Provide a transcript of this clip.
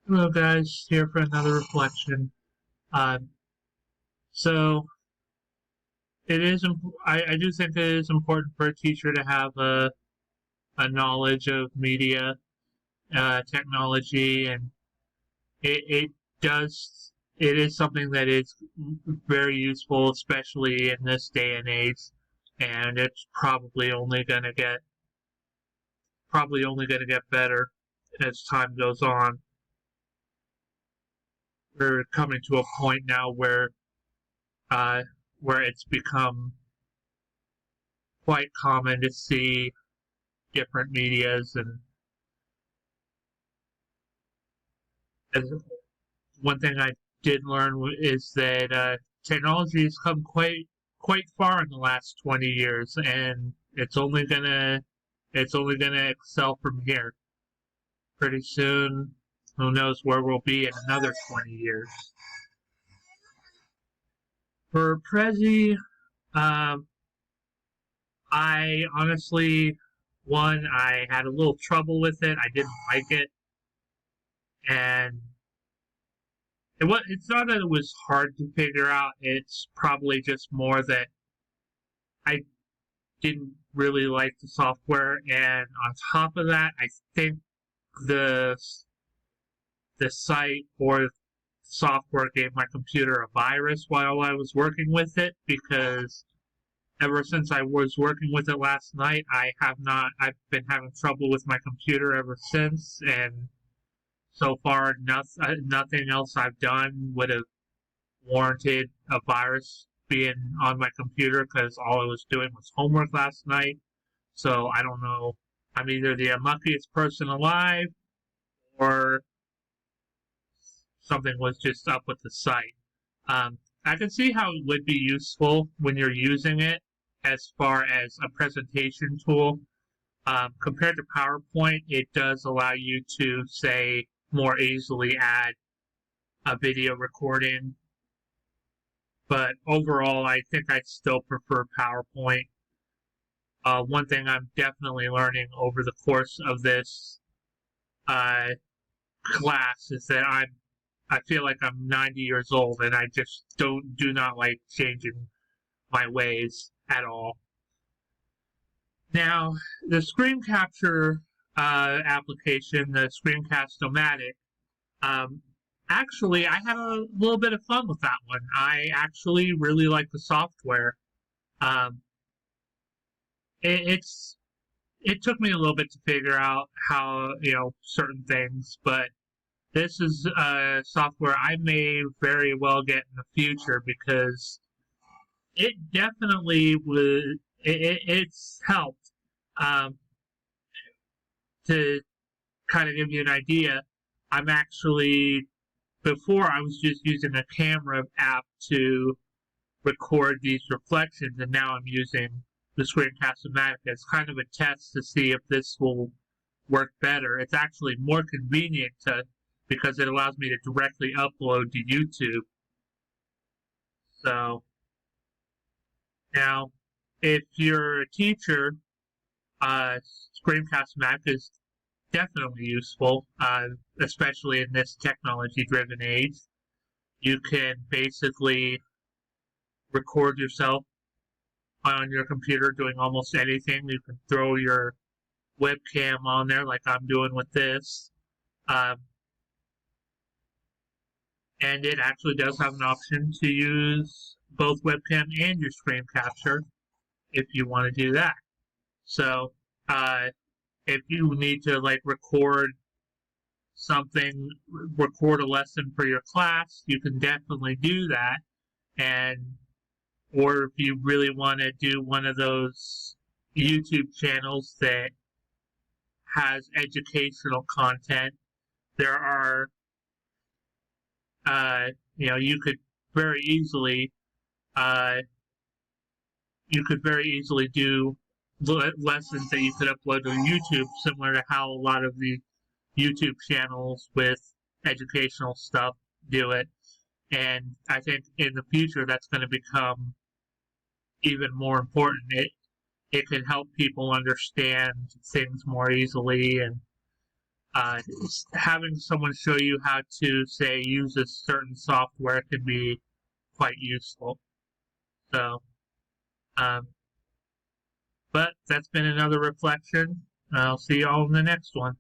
Hello, guys. Here for another reflection. Uh, so it is. I do think it is important for a teacher to have a knowledge of media, technology, and it does. It is something that is very useful, especially in this day and age. And it's probably only gonna get better as time goes on. We're coming to a point now uh, where it's become quite common to see different medias, and one thing I did learn is that technology has come quite far in the last 20 years, and it's only gonna excel from here. Pretty soon, who knows where we'll be in another 20 years. For Prezi, um, I honestly, I had a little trouble with it. I didn't like it, and it's not that it was hard to figure out. It's probably just more that I didn't really like the software, and on top of that, I think the the site or software gave my computer a virus while I was working with it, because ever since I was working with it last night, I've been having trouble with my computer ever since, and so far nothing else I've done would have warranted a virus being on my computer, because all I was doing was homework last night. So I don't know. I'm either the unluckiest person alive, or something was just up with the site. I can see how it would be useful when you're using it as far as a presentation tool. Compared to PowerPoint, it does allow you to, say, more easily add a video recording. But overall, I think I still prefer PowerPoint. One thing I'm definitely learning over the course of this uh, class is that I feel like I'm 90 years old, and I just do not like changing my ways at all. Now, the screen capture application, the Screencast-O-Matic, um, actually, I had a little bit of fun with that one. I actually really like the software. Um, it's it took me a little bit to figure out how certain things, but this is software I may very well get in the future, because it definitely would. It's helped. Um, to kind of give you an idea, I'm actually, before I was just using a camera app to record these reflections, and now I'm using the Screencast-O-Matic as kind of a test to see if this will work better. It's actually more convenient because it allows me to directly upload to YouTube. So now, if you're a teacher, Screencast-O-Matic is definitely useful, especially in this technology-driven age. You can basically record yourself on your computer doing almost anything. You can throw your webcam on there like I'm doing with this. Um, and it actually does have an option to use both webcam and your screen capture if you want to do that. So if you need to record a lesson for your class, you can definitely do that. Or if you really want to do one of those YouTube channels that has educational content, there are, you could very easily, do lessons that you could upload to YouTube, similar to how a lot of the YouTube channels with educational stuff do it. And I think in the future that's going to become even more important. It can help people understand things more easily, and having someone show you how to, say, use a certain software can be quite useful. So, but that's been another reflection. I'll see you all in the next one.